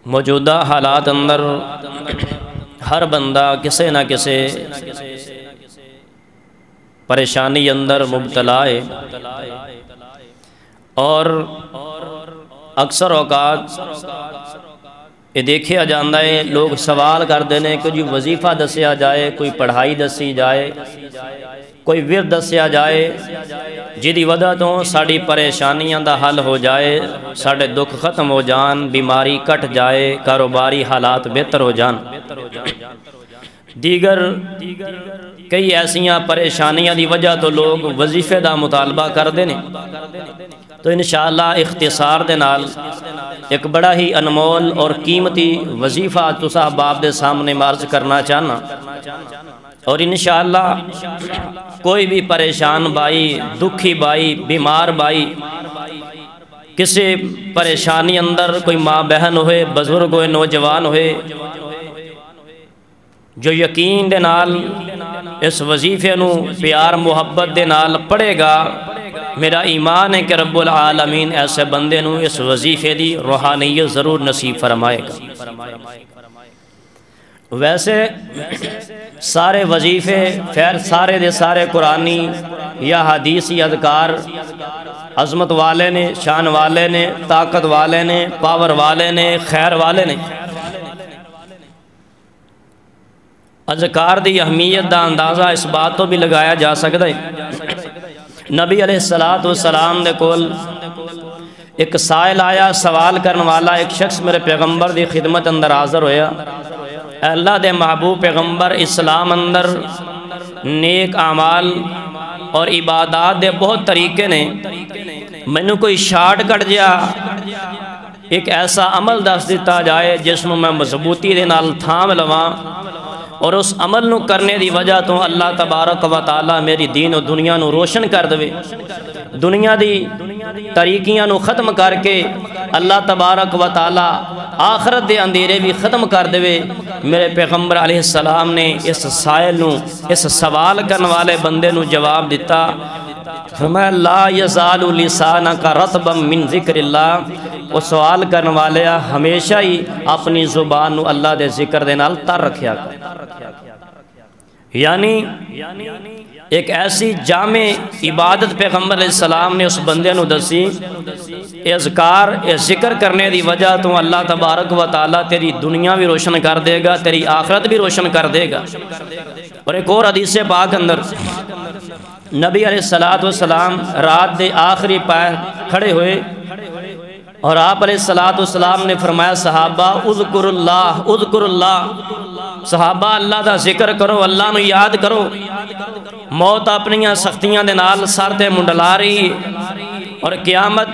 موجودہ حالات اندر ہر بندہ کسے نہ کسے پریشانی اندر مبتلا ہے، اور اکثر اوقات یہ دیکھا جاتا ہے لوگ سوال کرتے ہیں کہ جی وظیفہ دسیا جائے، کوئی پڑھائی دسی جائے، کوئی ورد دسیا جائے جی وجہ تو ساری پریشانیاں دا حل ہو جائے، سارے دکھ ختم ہو جان، بیماری کٹ جائے، کاروباری حالات بہتر ہو جان۔ دیگر کئی ایسیاں پریشانیاں دی وجہ تو لوگ وظیفے دا مطالبہ کرتے ہیں، تو انشاءاللہ اختصار دے نال ایک بڑا ہی انمول اور قیمتی وظیفہ تسا احباب دے سامنے عرض کرنا چاہنا، اور انشاءاللہ کوئی بھی پریشان بھائی، دکھی بھائی، بیمار بھائی، کسی پریشانی اندر کوئی ماں بہن ہوئے، بزرگ ہوئے، نوجوان ہوئے، جو یقین دے نال اس وظیفے نو پیار محبت دے نال پڑھے گا، میرا ایمان ہے کہ رب العالمین ایسے بندے نو اس وظیفے دی روحانیت ضرور نصیب فرمائے گا۔ ویسے سارے وظیفے خیر سارے دے سارے قرآنی یا حدیثی اذکار عظمت والے نے، شان والے نے، طاقت والے نے، پاور والے نے، خیر والے نے۔ اذکار دی اہمیت دا اندازہ اس بات تو بھی لگایا جا سکتا ہے، نبی علیہ السلام دے کول ایک سائل آیا، سوال کرنے والا ایک شخص میرے پیغمبر دی خدمت اندر حاضر ہویا، اے اللہ دے محبوب پیغمبر، اسلام اندر نیک اعمال اور عبادات دے بہت طریقے نے، مینوں کوئی شارٹ کٹ جا ایک ایسا عمل دس دیتا جائے جس میں مضبوطی دے نال تھام لواں، اور اس عمل نو کرنے دی وجہ تو اللہ تبارک و تعالی میری دین و دنیا نو روشن کر دے، دنیا دی طریقیاں نو ختم کر کے اللہ تبارک و تعالی آخرت دے اندھیرے بھی ختم کر دے۔ میرے پیغمبر علیہ السلام نے اس سائل نو، اس سوال کرنے والے بندے نو جواب دیتا، فرمایا لا یزال لسانک رطبا من ذکر اللہ، وہ سوال کرنے والے ہمیشہ ہی اپنی زبان نو اللہ دے ذکر دے نال تر رکھیا کر۔ یعنی ایک ایسی جامع عبادت پیغمبر علیہ السلام نے اس بندے نو دسی، اذکار ذکر کرنے دی وجہ تو اللہ تبارک و تعالی تیری دنیا بھی روشن کر دے گا، تیری آخرت بھی روشن کر دے گا۔ اور ایک اور حدیث پاک اندر نبی علیہ السلام رات دے آخری پہر کھڑے ہوئے اور آپ علیہ السلام نے فرمایا صحابہ اذکر اللہ، صحابہ اللہ دا ذکر کرو، اللہ نو یاد کرو، موت اپنیاں سختیاں دے نال سر تے منڈلا رہی اور قیامت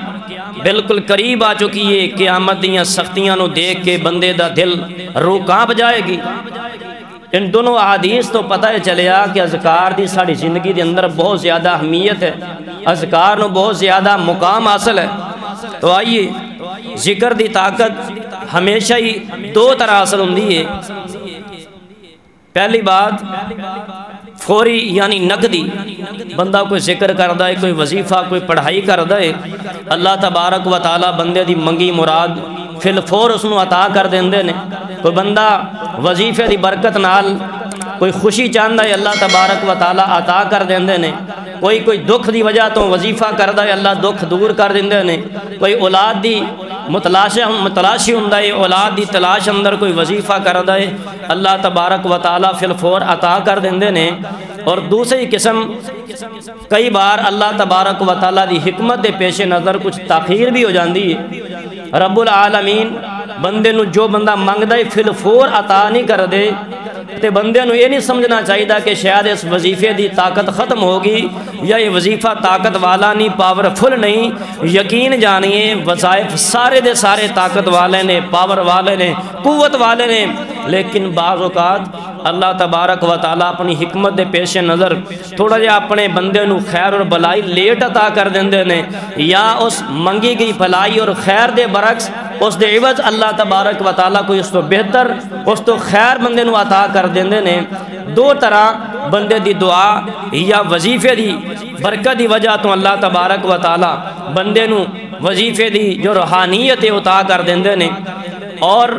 بالکل قریب آ چکی ہے، قیامت دیاں سختیاں نو دیکھ کے بندے دا دل روح کانپ جائے گی۔ ان دونوں احادیث تو پتہ چلیا کہ اذکار دی ساری زندگی دے اندر بہت زیادہ اہمیت ہے، اذکار نو بہت زیادہ مقام حاصل ہے۔ تو آئیے ذکر دی طاقت ہمیشہ ہی دو طرح حاصل ہوندی ہے، پہلی بات فوری یعنی نقدی، بندہ کوئی ذکر کردا ہے، کوئی وظیفہ، کوئی پڑھائی کردا ہے، اللہ تبارک و تعالی بندے دی منگی مراد فی الفور اس نو عطا کر دیندے نے۔ کوئی بندہ وظیفے دی برکت نال کوئی خوشی چاہندا ہے، اللہ تبارک و تعالی عطا کر دیندے نے۔ کوئی دکھ دی وجہ تو وظیفہ کردا ہے، اللہ دکھ دور کر دیندے نے۔ کوئی اولاد دی متلاشی ہوندا ہے، اولاد دی تلاش اندر کوئی وظیفہ کردا ہے، اللہ تبارک و تعالی فی الفور عطا کر دیندے نے۔ اور دوسری قسم کئی بار اللہ تبارک و تعالی دی حکمت دے پیش نظر کچھ تاخیر بھی ہو جاندی ہے، رب العالمین بندے نو جو بندہ منگدا ہے فی الفور عطا نہیں کر دے، تے بندے نو یہ نہیں سمجھنا چاہیے کہ شاید اس وظیفے دی طاقت ختم ہوگی یا یہ وظیفہ طاقت والا نہیں، پاورفل نہیں۔ یقین جانیے وظائف سارے دے سارے طاقت والے نے، پاور والے نے، قوت والے نے، لیکن بعض اوقات اللہ تبارک و تعالیٰ اپنی حکمت دے پیش نظر تھوڑا جہا اپنے بندے نو خیر اور بلائی لیٹ عطا کر دیندے نے، یا اس منگی گئی بلائی اور خیر دے برعکس اس دے عوض اللہ تبارک و تعالیٰ کوئی اس تو بہتر، اس تو خیر بندے نو عطا کر دیندے نے۔ دو طرح بندے دی دعا یا وظیفے دی برکت دی وجہ تو اللہ تبارک و تعالیٰ بندے نو وظیفے دی جو روحانیت عطا کر دیندے نے۔ اور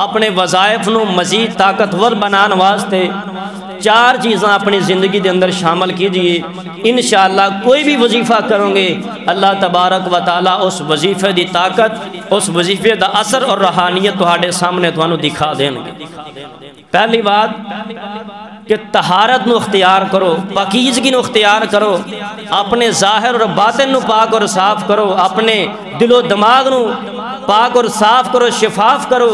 اپنے وظائف نو مزید طاقتور بنان واسطے 4 چیزاں اپنی زندگی دے اندر شامل کیجئے. انشاءاللہ کوئی بھی وظیفہ کرو گے اللہ تبارک و تعالی اس وظیفے دی طاقت، اس وظیفے دا اثر اور روحانیت تہاڈے سامنے تھانوں دکھا دین گے. پہلی بات کہ طہارت نو اختیار کرو، پاکیزگی نو اختیار کرو، اپنے ظاہر اور باطن نو پاک اور صاف کرو، اپنے دل و دماغ نو پاک اور صاف کرو، شفاف کرو،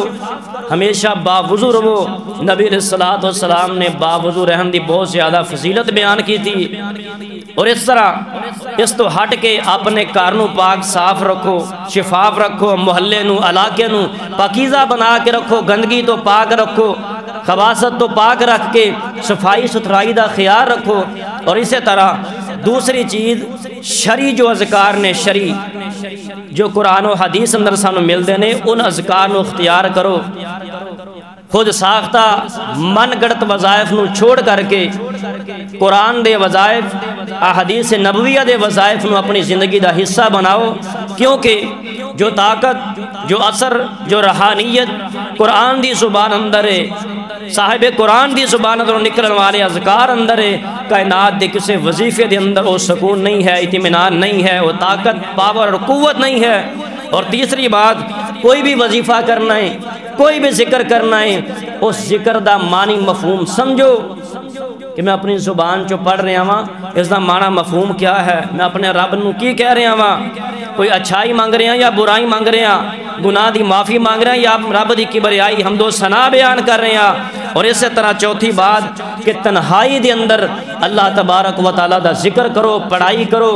ہمیشہ باوضو رہو. نبی علیہ الصلوۃ والسلام نے باوضو رہن دی بہت زیادہ فضیلت بیان کی تھی. اور اس طرح اس تو ہٹ کے اپنے گھر نو پاک صاف رکھو، شفاف رکھو، محلے نو علاقے نو پاکیزہ بنا کے رکھو، گندگی تو پاک رکھو، خباثت تو پاک رکھ کے صفائی ستھرائی دا خیال رکھو. اور اسی طرح دوسری چیز شرعی جو اذکار نے، شرعی جو قرآن و حدیث اندر سانو ملتے ہیں، ان اذکار نو اختیار کرو. خود ساختہ من گڑت وظائف نو چھوڑ کر کے قرآن دے وظائف، احادیث نبویہ دے وظائف نو اپنی زندگی دا حصہ بناؤ. کیونکہ جو طاقت، جو اثر، جو روحانیت قرآن دی زبان اندر ہے، صاحب قرآن دی زبان اندر نکلن والے اذکار اندر ہے، کائنات دے کسی وظیفے دے اندر وہ سکون نہیں ہے، اطمینان نہیں ہے، وہ طاقت، پاور اور قوت نہیں ہے. اور تیسری بات، کوئی بھی وظیفہ کرنا ہے، کوئی بھی ذکر کرنا ہے، اس ذکر دا معنی مفہوم سمجھو کہ میں اپنی زبان چو پڑھ رہا ہاں، اس دا معنی مفہوم کیا ہے، میں اپنے رب نو کی کہہ رہا ہاں، کوئی اچھائی مانگ رہے ہیں یا برائی مانگ رہے ہیں، گناہ دی معافی مانگ رہے ہیں یا رب دی کبریائی حمد و ثنا بیان کر رہے ہیں. اور اسی طرح چوتھی بات کہ تنہائی دے اندر اللہ تبارک و تعالیٰ دا ذکر کرو، پڑھائی کرو،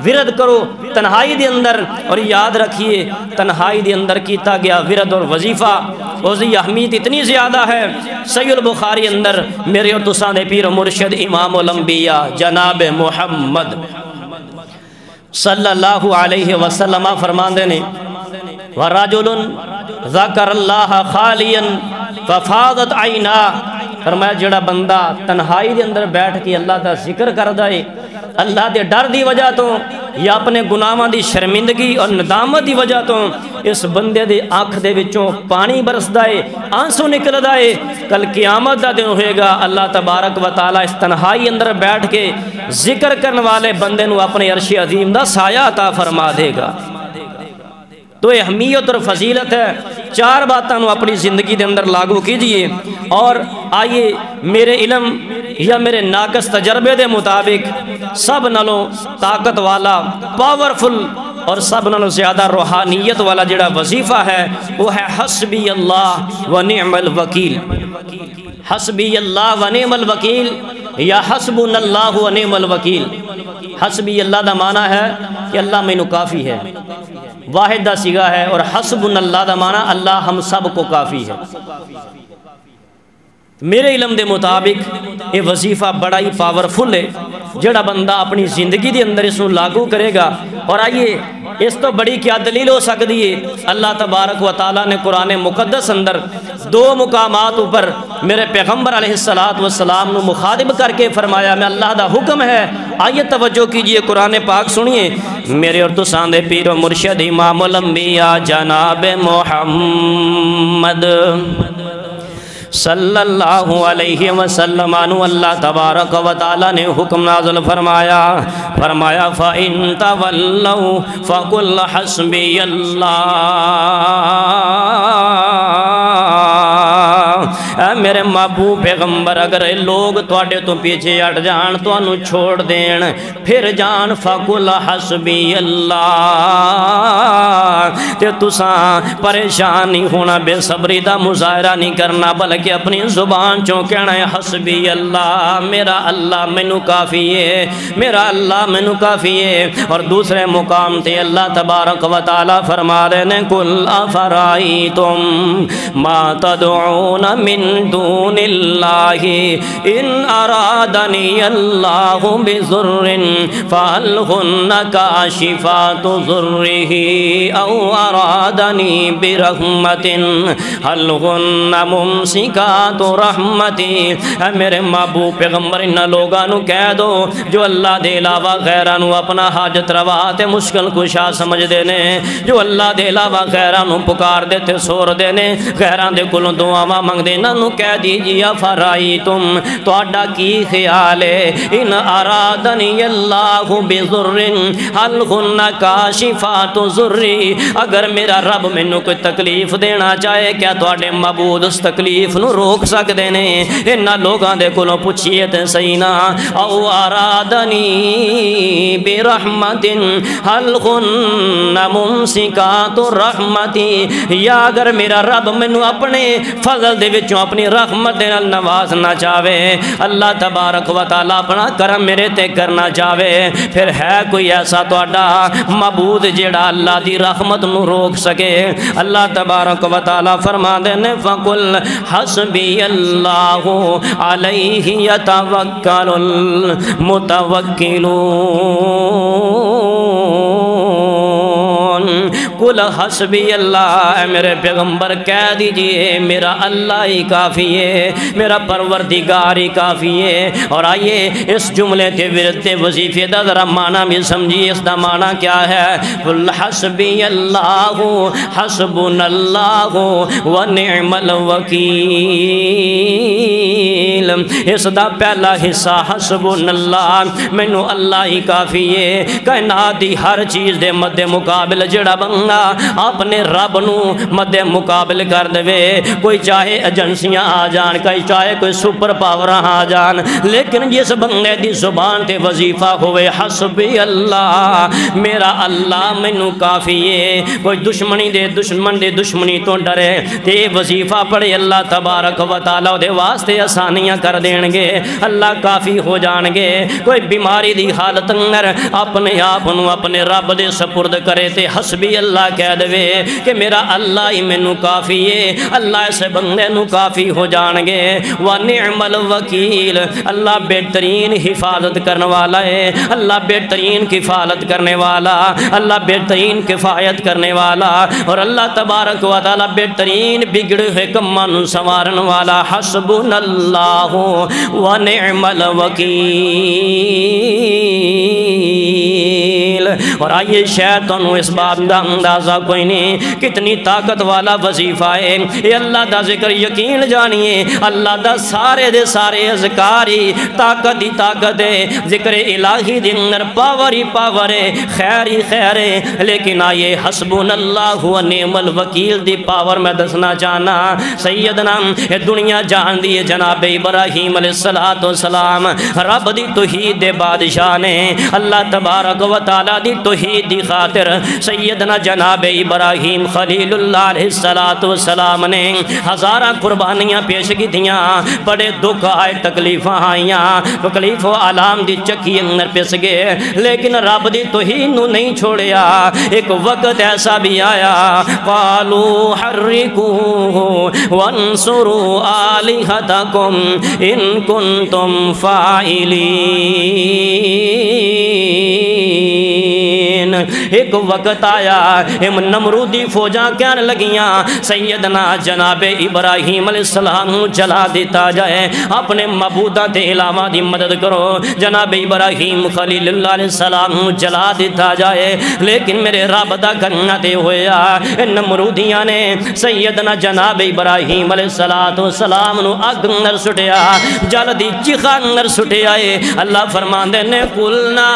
ورد کرو تنہائی دے اندر. اور یاد رکھیے تنہائی دے اندر کیتا گیا ورد اور وظیفہ اس کی اہمیت اتنی زیادہ ہے. صحیح البخاری اندر میرے اور تساں دے پیر مرشد امام الانبیاء جناب محمد صلی اللہ علیہ وسلم فرماندے نے وَرَجُلٌ ذَكَرَ اللَّهَ خَالِيًا فَفَاضَتْ عَيْنَاهُ. فرمایا جڑا بندہ تنہائی دے اندر بیٹھ کے اللہ دا ذکر کردا ہے، اللہ دے ڈر دی وجہ تو یا اپنے گناہاں دی شرمندگی اور ندامت دی وجہ تو اس بندے دے آنکھ دے وچوں پانی برسدا ہے، آنسو نکلدا ہے. کل قیامت دا دن ہوئے گا، اللہ تبارک و تعالی اس تنہائی اندر بیٹھ کے ذکر کرنے والے بندے نو اپنے عرش عظیم دا سایہ عطا فرما دے گا. تو اہمیت اور فضیلت ہے. 4 باتاں نو اپنی زندگی دے اندر لاگو کیجئے. اور آئیے میرے علم یا میرے ناقص تجربے دے مطابق سب نالوں طاقت والا، پاورفل اور سب نالوں زیادہ روحانیت والا جڑا وظیفہ ہے وہ ہے حسبی اللہ و نعم الوکیل. حسبی اللہ و نعم الوکیل یا حسبنا اللہ و نعم الوکیل. حسبی اللہ دا معنی ہے کہ اللہ مینوں کافی ہے، واحد دا صیغہ ہے. اور حسبنا اللہ دا معنی اللہ ہم سب کو کافی ہے. میرے علم دے مطابق یہ وظیفہ بڑا ہی پاورفل ہے. جڑا بندہ اپنی زندگی دے اندر اس کو لاگو کرے گا. اور آئیے اس تو بڑی کیا دلیل ہو سکتی ہے، اللہ تبارک و تعالیٰ نے قرآن مقدس اندر 2 مقامات اوپر میرے پیغمبر علیہ السلام نو مخاطب کر کے فرمایا میں اللہ دا حکم ہے. آئیے توجہ کیجئے، قرآن پاک سنیے. میرے اور تساں دے پیر و مرشد امام الانبیاء جناب محمد صلی اللہ علیہ وسلم عنہ اللہ تبارک و تعالی نے حکم نازل فرمایا فَإِن تَوَلَّوْا فَقُلْ حَسْبِيَ اے میرے محبوب پیغمبر اگر لوگ تواڈے تو پیچھے ہٹ جان، تانوں چھوڑ دین، پھر جان فَقُلْ حَسْبِيَ اللَّهُ تے تساں پریشان نہیں ہونا، بے صبری دا مظاہرہ نہیں کرنا، بلکہ اپنی زبان چوں کہنا ہے حسبی اللہ، میرا اللہ مینوں کافی ہے، میرا اللہ مینوں کافی ہے. اور دوسرے مقام تے اللہ تبارک و تعالی فرما رہے ہیں قُلْ أَفَرَأَيْتُمْ مَا تَدْعُونَ مِن دُونِ دون اللہ ان ارادنی اللہ بضر فہل ہن کاشفات ضرہ او ارادنی برحمت ہل ہن ممسکات رحمتی۔ اے میرے محبوب پیغمبر ان لوگانو کہہ دو جو اللہ دے علاوہ غیرانو اپنا حاجت روا تے مشکل کشا سمجھ دینے، جو اللہ دے علاوہ غیرانو پکار دیتے سور دینے، غیران دے کلوں دعاواں منگ دینا نو کہہ دیجیا فرائیتم تو اڈا کی خیال ہے ان ارادنی اللہ بضر حل ہن کاشفات ضرری، اگر میرا رب منو کوئی تکلیف دینا چاہے کیا تو اڈے معبود اس تکلیف نو روک سکتے نے؟ انہا لوگاں دے کلوں پوچھئے تے سینا او ارادنی برحمت حل ہن ممسکات رحمتی، یا اگر میرا رب منو اپنے فضل دے وچوں اپنی رحمت دے نال نوازنا چاہے، اللہ تبارک و تعالی اپنا کرم میرے تے کرنا چاہے، پھر ہے کوئی ایسا توڑا معبود جیڑا اللہ دی رحمت نو روک سکے؟ اللہ تبارک و تعالی فرما دینے فَقُلْ حَسْبِيَ اللَّهُ عَلَيْهِ يَتَوَكَّلُ الْمُتَوَكِّلُونَ۔ قُلْ حَسْبِيَ اللَّهُ، اے میرے پیغمبر کہہ دیجئے میرا اللہ ہی کافی ہے، میرا پروردگار ہی کافی ہے۔ اور آئیے اس جملے تے ورد تے وظیفے دا ذرا معنی بھی سمجھیے، اس دا معنی کیا ہے؟ قُلْ حَسْبِيَ اللَّهُ حَسْبُنَا اللَّهُ وَنِعْمَ الْوَكِيلُ۔ اس دا پہلا حصہ حسبنا اللہ، مینو اللہ ہی کافی ہے۔ کائنات دی ہر چیز دے مد مقابل جڑا بندہ اپنے رب نو مد مقابل کر دے، کوئی چاہے ایجنسیاں آ جان، کوئی چاہے کوئی سپر پاور آ جان، لیکن جس بندے دی زبان تے وظیفہ ہوئے حسبی اللہ، میرا اللہ مینو کافی ہے، کوئی دشمنی دے دشمنی تو ڈرے تے وظیفہ پڑھے، اللہ تبارک و تعالی دے واسطے آسانیاں کر دیں گے، اللہ کافی ہو جان گے۔ کوئی بیماری دی حالت اندر اپنے آپ نو اپنے رب دے سپرد کرے تے حسبی اللہ کہہ دے کہ میرا اللہ ہی مینو کافی ہے، اللہ اس بندے نو کافی ہو جان گے۔ وَنِعْمَ الْوَكِيلُ، اللہ بہترین حفاظت کرنے والا ہے، اللہ بہترین کفالت کرنے والا، اللہ بہترین کفایت کرنے والا، اور اللہ تبارک و تعالی بہترین بگڑے ہوئے کماں نو سنوارن والا۔ حسبنا اللہ ونعم الوکیل۔ اور آئیے شیطان اس بات دا اندازہ کوئی نہیں کتنی طاقت والا وظیفہ ہے یہ اللہ دا ذکر، یقین جانیے اللہ دا سارے دے سارے اذکاری طاقت ہی طاقت ہے، ذکر الہی دے اندر پاور ہی پاور ہے، خیر ہی خیر ہے، لیکن آئیے حسبنا اللہ ونعم الوکیل دی پاور میں دسنا چاہنا۔ سیدنا یہ دنیا جان دی جناب ابراہیم علیہ السلام رب دی توحید دے بادشاہ نے، اللہ تبارک و تعالی دی توحید دی خاطر سیدنا جناب ابراہیم خلیل اللہ علیہ السلام نے ہزارہ قربانیاں پیش کی تھیاں، بڑے دکھ آئے، تکلیفاں آئیاں، تکلیف و علام دی چکی اندر پس گئے، لیکن رب دی توحید نو نہیں چھوڑیا۔ ایک وقت ایسا بھی آیا قالوا حرکوہ وانصروا آلہتکم ان کنتم فاعلین۔ ایک وقت آیا نمرودی فوجاں کہنے لگیاں سیدنا جناب ابراہیم علیہ السلام جلا دیتا جائے، اپنے معبودہ تے علاوہ دی مدد کرو، جناب ابراہیم خلیل اللہ علیہ السلام جلا دیتا جائے، لیکن میرے رب دا کرنا تے ہویا نمرودیاں نے سیدنا جناب ابراہیم علیہ السلام نو اگ اندر سٹیا، جل دی چیخا اندر سٹیا ہے۔ اللہ فرمان دینے قلنا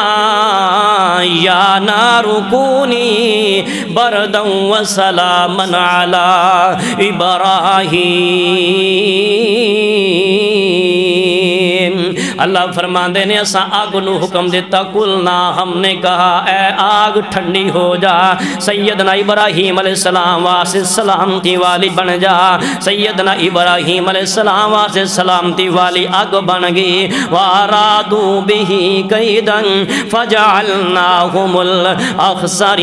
یا نار کونی بردا وسلاما علی ابراہیم۔ اللہ فرماندے نے اسا آگ نو حکم دیتا قلنا ہم نے کہا اے آگ ٹھنڈی ہو جا سیدنا ابراہیم علیہ السلام واسے سلامتی والی بن جا سیدنا ابراہیم علیہ السلام واسے سلامتی والی آگ بن گئی وارادو بہی قیدن فجعلناہم الاخسرین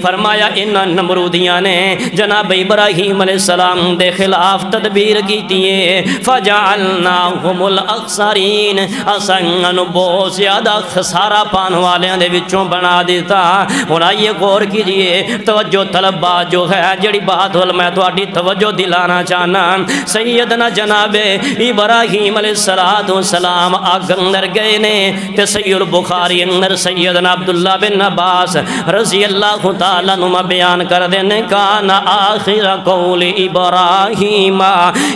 فرمایا ان نمرودیاں نے جناب ابراہیم علیہ السلام دے خلاف تدبیر کی تیئے فجعلناہم الاخسرین اسنگن بہت زیادہ خسارہ پان والیاں دے وچوں بنا دیتا اور آئیے غور کیجئے توجہ طلب بات جو ہے جڑی بات میں تواڈی توجہ دلانا چاہنا سیدنا جناب ابراہیم علیہ السلام آگ اندر گئے نے تے صحیح البخاری اندر سیدنا عبداللہ بن عباس رضی اللہ تعالیٰ نما بیان کر دینے کانا آخر قول ابراہیم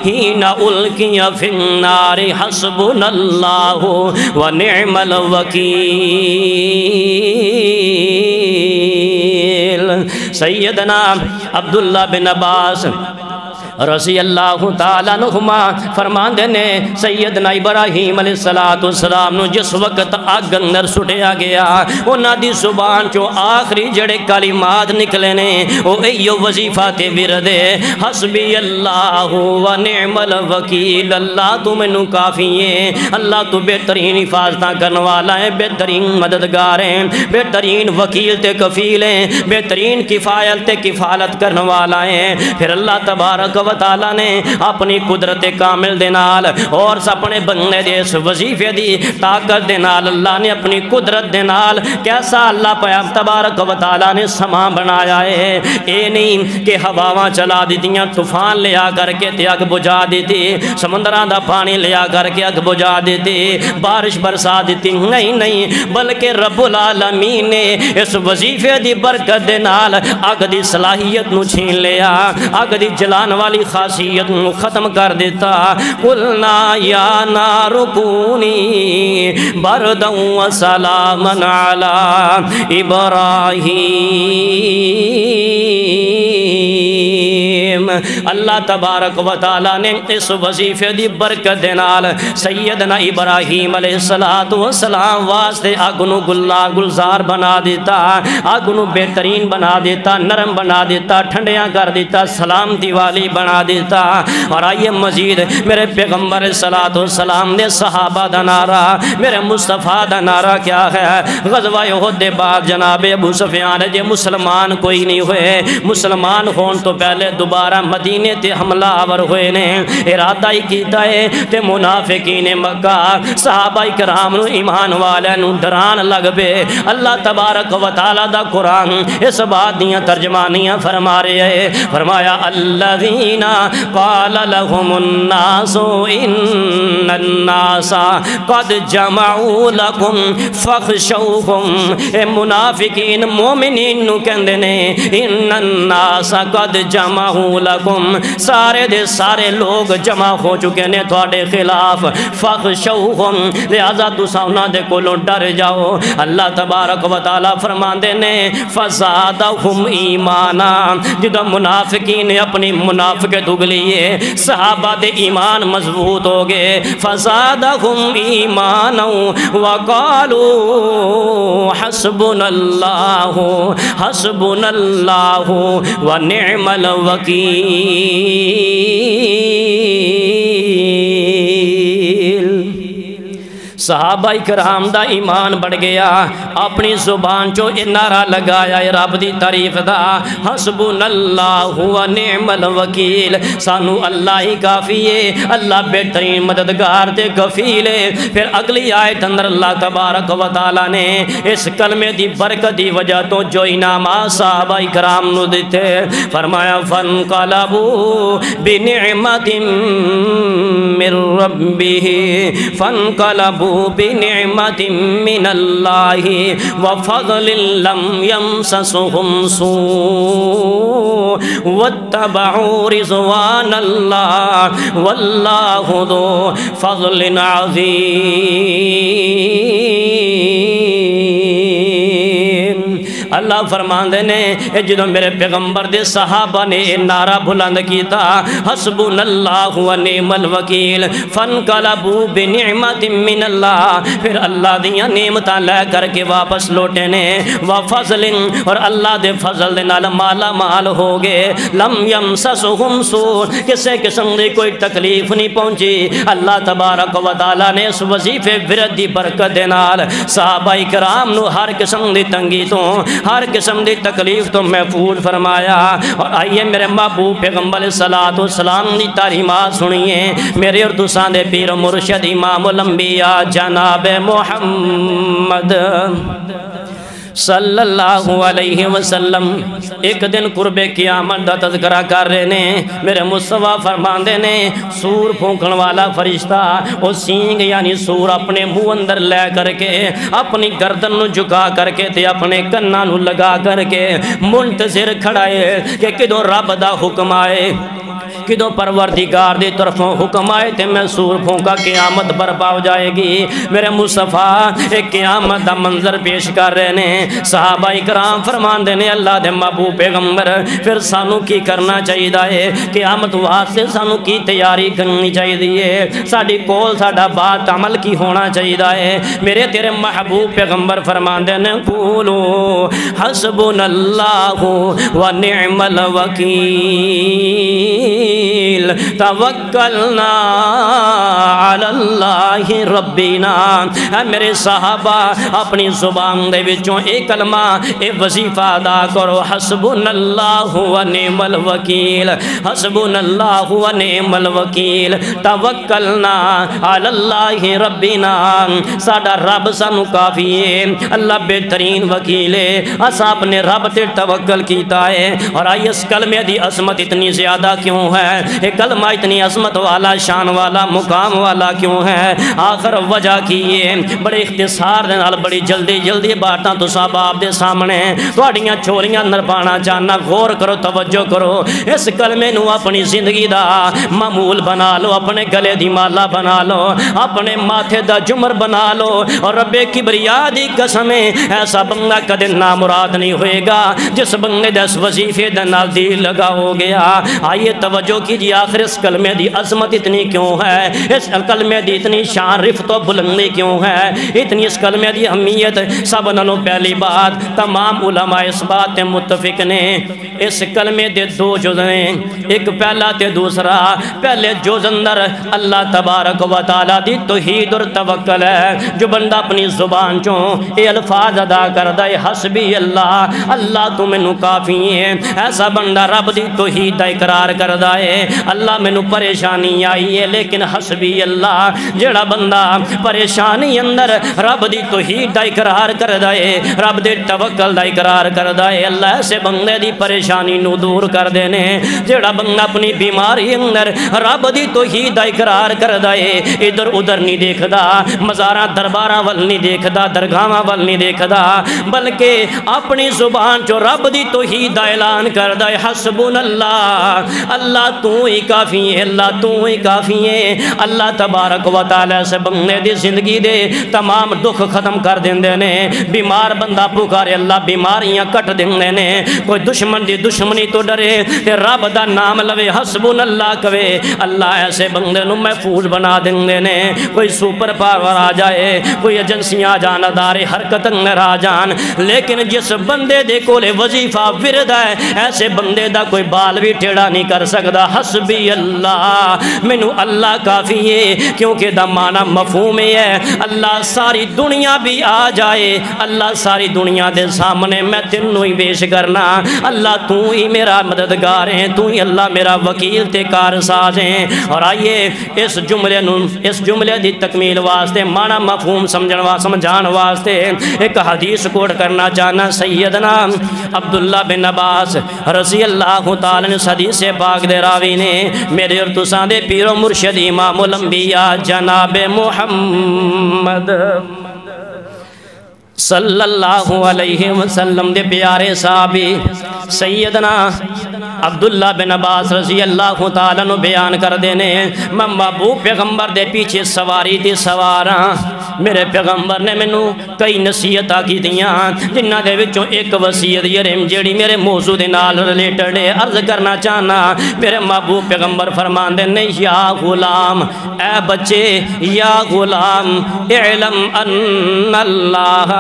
ہین الکی فی النار حسبنا اللہ ونعم الوکیل سیدنا عبداللہ بن عباس رضی اللہ تعالیٰ عنہما فرمان دینے سیدنا ابراہیم علیہ السلام نو جس وقت آگ اندر سٹیا گیا انہاں دی زبان چو آخری جڑے کلمات نکلے نے او ایو وظیفہ تے وردے حسبی اللہ و نعم الوکیل اللہ تو منو کافی ہے اللہ تو بہترین حفاظتاں کرنے والا ہے بہترین مددگار ہیں بہترین وکیل تے کفیل ہیں بہترین کفایت تے کفالت کرنے والا ہے پھر اللہ تبارک و تعالیٰ نے اپنی قدرت کامل دینال اور اپنے بندے دے اس وظیفے دی طاقت دینال اللہ نے اپنی قدرت دینال کیسا اللہ پیام تبارک و تعالیٰ نے سما بنایا ہے اے نہیں کہ ہواواں چلا دیتیاں طوفان لیا کر کے تے اگ بجھا دیتی سمندران دا پانی لیا کر کے اگ بجھا دیتی بارش برسا دیتی نہیں بلکہ رب العالمین نے اس وظیفے دی برکت دینال اگ دی صلاحیت نو چھین لیا اگ دی جلان والی خاصیت ختم کر دیتا قلنا یا نار کونی بردا و سلاما علی ابراہیم اللہ تبارک و تعالیٰ نے اس وظیفے دی برکت دینال سیدنا ابراہیم علیہ السلام واسطے آگنو گلزار بنا دیتا آگنو بہترین بنا دیتا نرم بنا دیتا ٹھنڈیاں کر دیتا سلامتی والی بنا دیتا اور آئیے مزید میرے پیغمبر صلی اللہ علیہ وسلم نے صحابہ دا نعرہ میرے مصطفیٰ دا نعرہ کیا ہے غزوہ احد دے بعد جناب ابو سفیان جے مسلمان کوئی نہیں ہوئے مسلمان ہون تو پہلے دوبارہ مدینے تے حملہ آور ہوئے نے ارادہ ہی کیتا ہے تے منافقین مکہ صحابہ کرام نو ایمان والے نو ڈران لگ بے اللہ تبارک و تعالیٰ دا قرآن اس بات دیاں ترجمانیاں فرما رہے ہیں فرمایا الذین قال لهم الناس ان الناس قد جمعوا لكم فخشوهم اے منافقین مومنین نو کہندے نے ان الناس قد جمعوا لكم سارے دے سارے لوگ جمع ہو چکے نے تواڈے خلاف فخشوهم لہذا تساں انہاں دے کولوں ڈر جاؤ اللہ تبارک و تعالی فرماندے نے فزادہم ایمانا جدوں منافقین نے اپنی منافقت اگلیے صحابہ دے ایمان مضبوط ہو گئے فزادہم ایمانا وقالوا حسبنا اللہ ونعم الوکیل صحابہ کرام دا ایمان بڑھ گیا اپنی زبان چو نعرہ لگایا رب دی تعریف دا حسبنا اللہ و نعم الوکیل سانو اللہ ہی کافی ہے اللہ بہترین مددگار تے کفیل ہے پھر اگلی آیت اندر اللہ تبارک و تعالیٰ نے اس کلمے دی برکت دی وجہ تو جو انعامات صحابہ کرام نو دیتے فرمایا فانقلبوا بنعمت من ربه فانقلبوا بنعمت من اللہ وفضل لم يمسسهم سوء واتبعوا رضوان اللہ واللہ ذو فضل عظیم اللہ اللہ فرماندے نے جدوں میرے پیغمبر دے صحابہ نے نعرہ بلند کیتا حسبنا اللہ و نعم الوکیل فانقلبوا بنعمت من اللہ، پھر اللہ دیاں نعمتاں لے کر کے واپس لوٹے نے وفضل، اور اللہ دے فضل دے نال مالا مال ہو گئے، لم یمسسہم سوء، کسے قسم دی کوئی تکلیف نہیں پہنچی۔ اللہ تبارک و تعالی نے اس وظیفے ورد دی برکت دے نال صحابہ کرام نو ہر قسم دی تنگی تو ہر قسم دی تکلیف تو محفوظ فرمایا۔ اور آئیے میرے محبوب پیغمبر صلاۃ والسلام دی تعلیمات سنیے، میرے اور تساں دے پیر و مرشد امام الانبیاء جناب محمد صلی اللہ علیہ وسلم ایک دن قرب قیامت دا تذکرہ کر رہے نے، میرے مصطفیٰ فرماندے نے سور پھونکن والا فرشتہ وہ سینگ یعنی سور اپنے منہ اندر لے کر کے اپنی گردن نو جھکا کر کے تے اپنے کناں نو لگا کر کے منتظر کھڑا ہے کہ کدوں رب دا حکم آئے، کدوں پروردگار دی طرفوں حکم آئے تے میں سور پھونکا قیامت برپا ہو جائے گی۔ میرے مصطفیٰ ایک قیامت دا منظر پیش کر رہے نے، صحابہ اکرام فرماندے نے اللہ دے محبوب پیغمبر پھر سانو کی کرنا چاہیے، قیامت واسطے سانو کی تیاری کرنی چاہیے، ساڈی کول ساڈا بات عمل کی ہونا چاہیے۔ میرے تیرے محبوب پیغمبر فرماندے نے قولو حسبنا اللہ و نعم الوکیل توکلنا علی اللہ ربنا۔ میرے صحابہ اپنی زبان دے وچوں ایک کلمہ اے وظیفہ ادا کرو، حسبنا اللہ و نعم الوکیل، حسبنا اللہ و نعم الوکیل توکلنا علی اللہ ربنا۔ ساڈا رب سانو کافی ہے، اللہ بہترین وکیل ہے، اساں اپنے رب تے توکل کیتا ہے۔ اور آئی اس کلمے دی عظمت اتنی زیادہ کیوں ہے، یہ کلمہ اتنی عظمت والا شان والا مقام والا کیوں ہے؟ آخر وجہ کی ہے، بڑے اختصار دے نال بڑی جلدی جلدی باتاں تو صاحب آپ دے سامنے تواڈیاں چھولیاں اندر پانا چاہنا، غور کرو توجہ کرو، اس کلمے نو اپنی زندگی دا معمول بنا لو، اپنے گلے دی مالا بنا لو، اپنے ماتھے دا جمر بنا لو، اور رب کبریا دی قسم ایسا بندہ کدے نامراد نہیں ہوئے گا جس بندے دے اس وظیفے دے نال دل لگا ہو گیا۔ آئیے توجہ کیجیے، آخر اس کلمے دی عظمت اتنی کیوں ہے، اس کلمے دی اتنی شان رفت و بلندی کیوں ہے، اتنی اس کلمے دی اہمیت۔ سب نالوں پہلی بات تمام علماء اس بات متفق نے، اس کلمے دے دو جز ہیں، ایک پہلا تے دوسرا۔ پہلے جز اندر اللہ تبارک و تعالی دی توحید اور توکل ہے، جو بندہ اپنی زبان چوں اے الفاظ ادا کردا ہے حسبی اللہ، اللہ تو مینوں کافی ہے، ایسا بندہ رب دی توحید دا اقرار کردا ہے، اللہ مینوں پریشانی آئی ہے لیکن حسبی اللہ۔ جڑا بندہ پریشانی اندر رب دی توحید دا اقرار کردا ہے، رب دے توکل دا اقرار کردا ہے، اللہ ایسے بندے دی پریشانی نو دور کر دینے۔ جڑا بندہ اپنی بیماری اندر رب دی توحید دا اقرار کردا ہے، ادھر ادھر نہیں دیکھدا، مزاراں درباراں ول نہیں دیکھدا، درگاہاں ول نہیں دیکھدا، بلکہ اپنی زبان چوں رب دی توحید دا اعلان کردا ہے حسبنا اللہ، اللہ تو ہی کافی ہے، اللہ تو ہی کافی ہے۔ اللہ تبارک و تعالی سے بندے دی زندگی دے تمام دکھ ختم کر دیندے نے، بیمار بندہ پکارے اللہ بیماریاں کٹ دیندے نے، کوئی دشمن دی دشمنی تو ڈرے تے رب دا نام لوے حسبنا اللہ کہے، اللہ ایسے بندے نو محفوظ بنا دیندے نے۔ کوئی سپر پاور آ جائے، کوئی ایجنسیاں جان ادارے حرکت اندر آ جان، لیکن جس بندے دے کولے وظیفہ ورد ہے ایسے بندے دا کوئی بال بھی ٹیڑھا نہیں کر سکدا۔ حسبی اللہ، مینو اللہ کافی ہے، کیونکہ دا معنی مفہوم ہے اللہ ساری دنیا بھی آ جائے، اللہ ساری دنیا دے سامنے میں تینوں ہی پیش کرنا، اللہ تو ہی میرا مددگار ہے، تو ہی اللہ میرا وکیل تے کارساز ہے۔ اور آئیے اس جملے دی تکمیل واسطے معنی مفہوم سمجھان واسطے ایک حدیث کوٹ کرنا چاہنا۔ سیدنا عبداللہ بن عباس رضی اللہ تعالیٰ نے حدیث پاک دے راوی نے، میرے اور تساں دے پیر و مرشد امام الانبیاء جناب محمد صلی اللہ علیہ وسلم دے پیارے صحابی سیدنا عبداللہ بن عباس رضی اللہ تعالیٰ عنہ بیان کر دینے میں محبوب پیغمبر دے پیچھے سواری تھی سواراں میرے پیغمبر نے منو کئی نصیحت کی دیاں جنہ دے وچوں ایک وصیت جیڑی میرے موضوع دے نال ریلیٹڈ ہے عرض کرنا چاہنا میرے محبوب پیغمبر فرمان دے نے یا غلام اے بچے یا غلام اعلم ان اللہ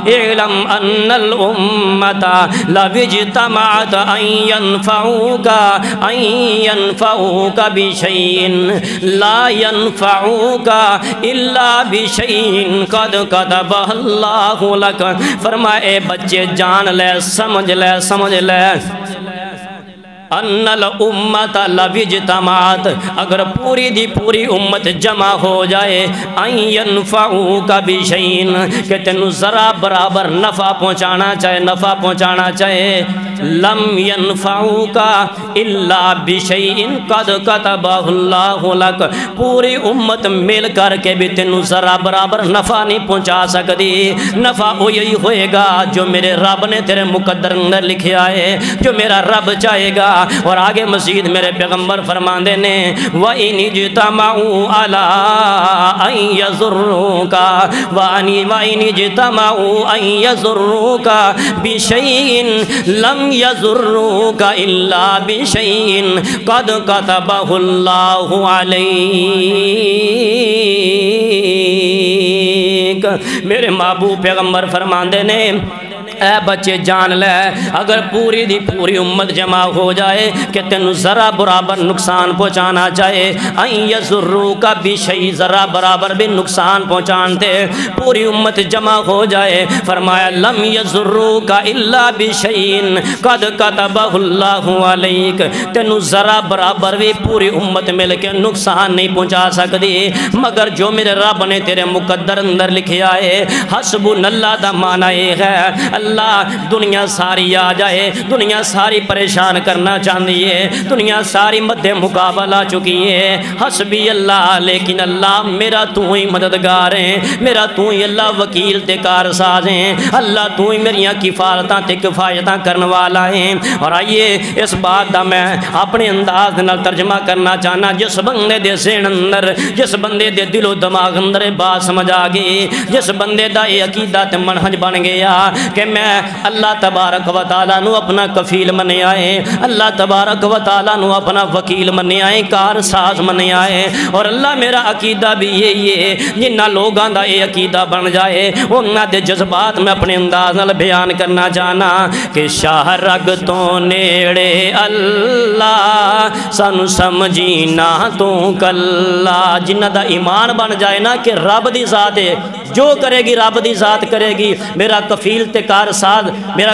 اعلم ان الامت لو اجتمعت ان ينفعوك بشيء لا ينفعوك الا بشيء قد كتبه الله لك فرمائے بچے جان لے سمجھ لے ان الامت لو اجتمعت اگر پوری دی پوری امت جمع ہو جائے ان ينفعوك بشيء کہ تینوں ذرا برابر نفع پہنچانا چاہے لم ينفعوك الا بشيء قد كتبه الله لك پوری امت مل کر کے بھی تینوں ذرا برابر نفع نہیں پہنچا سکتی نفع وہی ہوئے گا جو میرے رب نے تیرے مقدر اندر لکھیا ہے جو میرا رب چاہے گا اور آگے مزید میرے پیغمبر فرمان دینے وَإِنِ اجْتَمَعُوا عَلَىٰ أَن يَضُرُّوكَ وَإِنِ اجْتَمَعُوا أَن يَضُرُّوكَ بِشَيْءٍ لَمْ يَضُرُّوكَ إِلَّا بِشَيْءٍ قَدْ كَتَبَهُ اللَّهُ عَلَيْكَ میرے محبوب پیغمبر فرمان دینے اے بچے جان لے اگر پوری دی پوری امت جمع ہو جائے کہ تینوں ذرا برابر نقصان پہنچانا چاہے ان یضروک بشیء ذرا برابر بھی نقصان پہنچانتے پوری امت جمع ہو جائے فرمایا لم یضروک الا بشیء قد کتبہ اللہ علیک تینوں ذرا برابر بھی پوری امت مل کے نقصان نہیں پہنچا سکتی مگر جو میرے رب نے تیرے مقدر اندر لکھیا ہے حسبنا اللہ دا معنی ہے اللہ دنیا ساری آ جائے دنیا ساری پریشان کرنا چاہتی ہے دنیا ساری مد مقابل آ چکی ہے حسبی اللہ لیکن اللہ میرا تو ہی مددگار ہے میرا تو ہی اللہ وکیل تے کارساز ہیں اللہ تو ہی میریاں کفالتاں تے کفایتاں کرنے والا ہے اور آئیے اس بات دا میں اپنے انداز نال ترجمہ کرنا چاہنا جس بندے دے ذہن اندر جس بندے دے دل و دماغ اندر بات سمجھ آ گئی جس بندے دا یہ عقیدہ تے منہج بن گیا کہ میں اللہ تبارک و تعالیٰ نو اپنا کفیل منیا ہے اللہ تبارک و تعالیٰ نو اپنا وکیل منیا ہے کارساز منیا ہے اور اللہ میرا عقیدہ بھی یہی ہے جنہ لوگاں دا یہ عقیدہ بن جائے انہاں دے جذبات میں اپنے انداز نال بیان کرنا چاہنا کہ شاہ رگ تو نیڑے اللہ سانو سمجھینا تو کلا جنہ دا ایمان بن جائے نا کہ رب دی ذات ہے جو کرے گی رب دی ذات کرے گی میرا کفیل تے کارساز میرا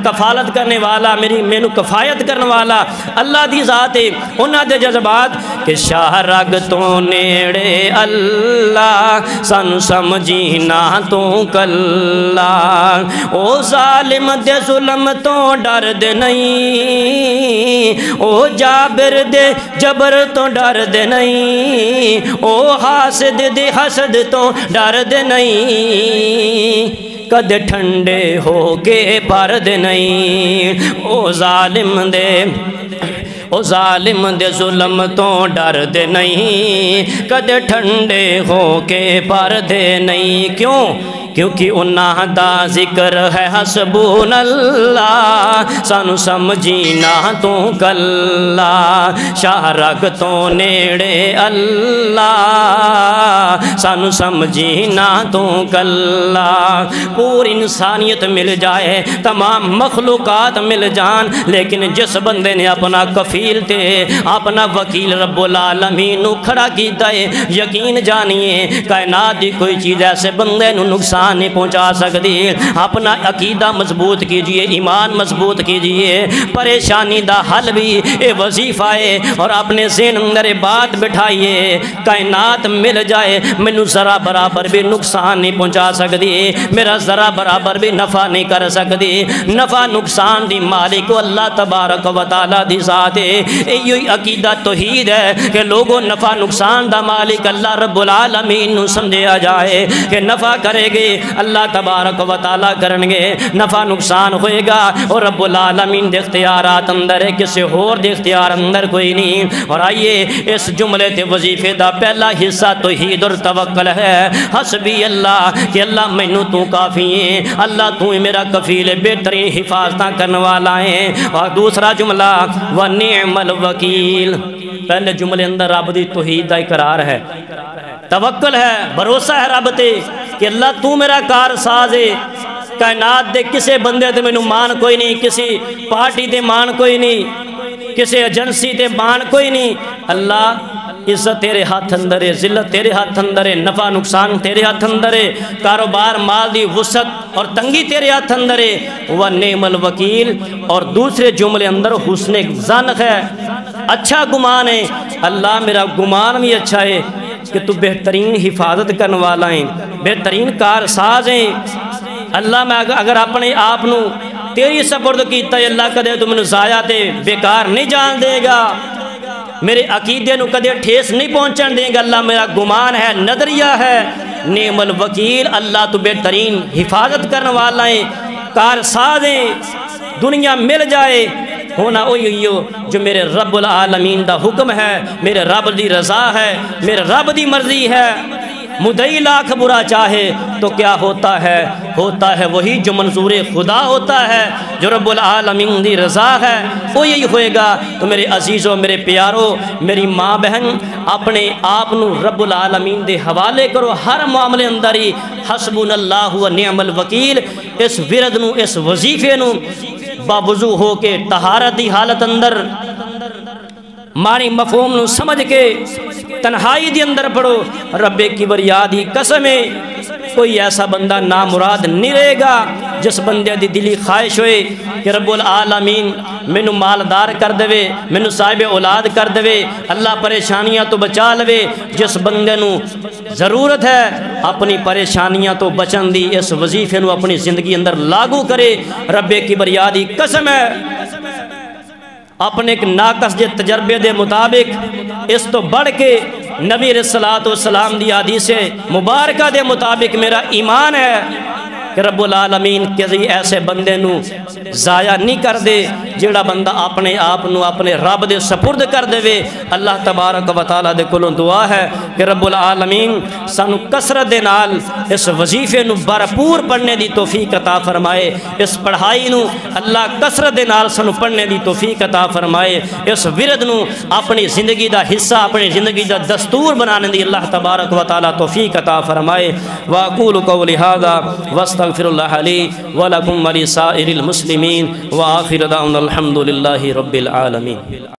کفالت کرنے والا مینو کفایت کرنے والا اللہ دی ذات ہے انہاں دے جذبات کہ شاہ رگ تو نیڑے اللہ سانو سمجھینا تو کلا او ظالم دے ظلم تو ڈر دے نہیں او جابر دے جبر تو ڈر دے نہیں او حاسد دے حسد تو ڈر دے نہیں کد ٹھنڈے ہو کے پرد نہیں او ظالم دے ظلم تو ڈر دے نہیں کد ٹھنڈے ہو کے پردے نہیں کیوں کیونکہ انہاں دا ذکر ہے حسبون اللہ سانو سمجھینا تو کلا شاہ رگ تو نیڑے اللہ سانو سمجھینا تو کلا پوری انسانیت مل جائے تمام مخلوقات مل جان لیکن جس بندے نے اپنا کفیل تے اپنا وکیل رب العالمین کھڑا کیتا ہے یقین جانیے کائنات دی کوئی چیز ایسے بندے نو نقصان نہیں پہنچا سکتی اپنا عقیدہ مضبوط کیجئے ایمان مضبوط کیجئے پریشانی دا حل بھی اے وظیفہ ہے اور اپنے ذہن اندر بات بٹھائیے کائنات مل جائے مینوں ذرا برابر بھی نقصان نہیں پہنچا سکتی میرا ذرا برابر بھی نفع نہیں کر سکتی نفع نقصان دی مالک اللہ تبارک و تعالی دی ذات ہے یہی عقیدہ توحید ہے کہ لوگوں نفع نقصان دا مالک اللہ رب العالمین نو سمجھیا جائے کہ نفع کرے گے اللہ تبارک و تعالیٰ کرنگے نفع نقصان ہوئے گا اور رب العالمین دے اختیارات اندر ہے کسی اور دے اختیار اندر کوئی نہیں۔ اور آئیے اس جملے تے وظیفے دا پہلا حصہ توحید اور توکل ہے، حسبی اللہ کہ اللہ مینوں تو کافی ہے، اللہ تو میرا کفیل بہترین حفاظتہ کرنے والا ہے۔ اور دوسرا جملہ وَنِعْمَ الْوَكِيلِ، پہلے جملے اندر رب دی توحید دا اقرار ہے، توکل ہے، بھروسہ ہے رب تے کہ اللہ تو میرا کار ساز ہے، کائنات دے کسے بندے تے مینوں مان کوئی نہیں، کسی پارٹی تے مان کوئی نہیں، کسی ایجنسی تے مان کوئی نہیں، اللہ عزت تیرے ہاتھ اندر ہے، ذلت تیرے ہاتھ اندر ہے، نفع نقصان تیرے ہاتھ اندر ہے، کاروبار مال دی وسعت اور تنگی تیرے ہاتھ اندر ہے، وَنِعْمَ الْوَكِيلِ۔ اور دوسرے جملے اندر حسن ظن ہے، اچھا گمان ہے، اللہ میرا گمان بھی اچھا ہے کہ تو بہترین حفاظت کرنے والا ہے، بہترین کار ساز ہیں۔ اللہ میں اگر اپنے آپ نو تیری سپرد کیتا ہے اللہ کدے تو منو ضائع تے بیکار نہیں جان دے گا، میرے عقیدے نو کدے ٹھیس نہیں پہنچن دے گا، اللہ میرا گمان ہے، نظریہ ہے۔ نعم الوکیل، اللہ تو بہترین حفاظت کرنے والا ہے، کار ساز ہیں، دنیا مل جائے ہونا وہی جو میرے رب العالمین دا حکم ہے، میرے رب دی رضا ہے، میرے رب دی مرضی ہے۔ مدعی لاکھ برا چاہے تو کیا ہوتا ہے وہی جو منظور خدا ہوتا ہے، جو رب العالمین دی رضا ہے وہ یہی ہوئے گا۔ تو میرے عزیزوں، میرے پیاروں، میری ماں بہن، اپنے آپ نو رب العالمین دے حوالے کرو، ہر معاملے اندر ہی حسبنا اللہ و نعم الوکیل، اس ورد نو، اس وظیفے نو باوضو ہو کے طہارت دی حالت اندر معنی مفہوم نو سمجھ کے تنہائی دی اندر پڑھو۔ رب کبریا دی قسم ہے کوئی ایسا بندہ نامراد نہیں رہے گا جس بندے دی دلی خواہش ہوئے کہ رب العالمین مینوں مالدار کر دے، مینوں صاحب اولاد کر دے، اللہ پریشانیاں تو بچا لوے۔ جس بندے نو ضرورت ہے اپنی پریشانیاں تو بچن دی، اس وظیفے نو اپنی زندگی اندر لاگو کرے۔ رب کبریا دی قسم ہے اپنے ایک ناقص جے تجربے دے مطابق اس تو بڑھ کے نبی علیہ السلام دی حدیث مبارکہ دے مطابق میرا ایمان ہے کہ رب العالمین کسی ایسے بندے نو ضائع نہیں کر دے جڑا بندہ اپنے آپ نو اپنے رب دے سپرد کر دے۔ اللہ تبارک و تعالیٰ دے کولوں دعا ہے کہ رب العالمین سانو کثرت دے نال اس وظیفے نو بھرپور پڑھنے دی توفیق عطا فرمائے، اس پڑھائی نو اللہ کثرت دے نال سانو پڑھنے دی توفیق عطا فرمائے، اس ورد نو اپنی زندگی دا حصہ، اپنی زندگی دا دستور بنانے دی اللہ تبارک و تعالیٰ توفیق عطا فرمائے۔ وَأَقُولُ قَوْلِي هَذَا وَاسْتَغْفِرُ اللَّهَ لِي وَلَكُمْ وَلِسَائِرِ الْمُسْلِمِينَ وَآخِرُ دَعْوَانَا الْحَمْدُ لِلَّهِ رَبِّ الْعَالَمِينَ۔